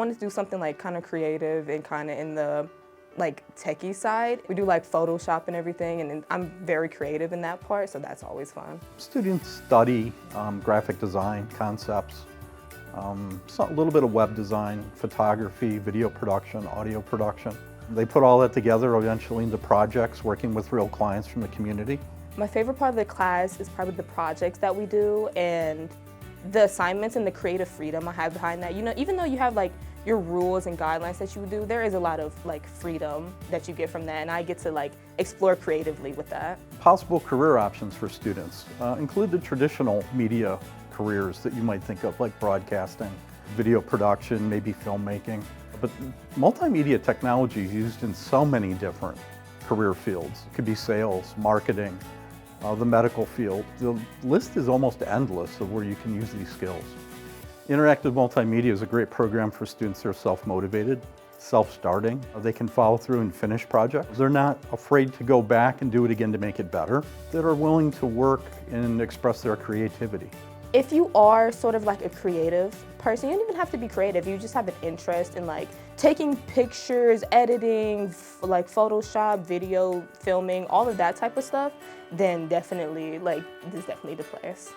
wanted to do something like kind of creative and kind of in the like techie side. We do like Photoshop and everything, and I'm very creative in that part, so that's always fun. Students study graphic design concepts, a little bit of web design, photography, video production, audio production. They put all that together eventually into projects, working with real clients from the community. My favorite part of the class is probably the projects that we do and the assignments and the creative freedom I have behind that. You know, even though you have like your rules and guidelines that you do, there is a lot of like freedom that you get from that, and I get to like explore creatively with that. Possible career options for students include the traditional media careers that you might think of, like broadcasting, video production, maybe filmmaking. But multimedia technology is used in so many different career fields. It could be sales, marketing, the medical field. The list is almost endless of where you can use these skills. Interactive Multimedia is a great program for students that are self-motivated, self-starting. They can follow through and finish projects. They're not afraid to go back and do it again to make it better. That are willing to work and express their creativity. If you are sort of like a creative person, you don't even have to be creative. You just have an interest in like taking pictures, editing, like Photoshop, video, filming, all of that type of stuff, then definitely like this is definitely the place.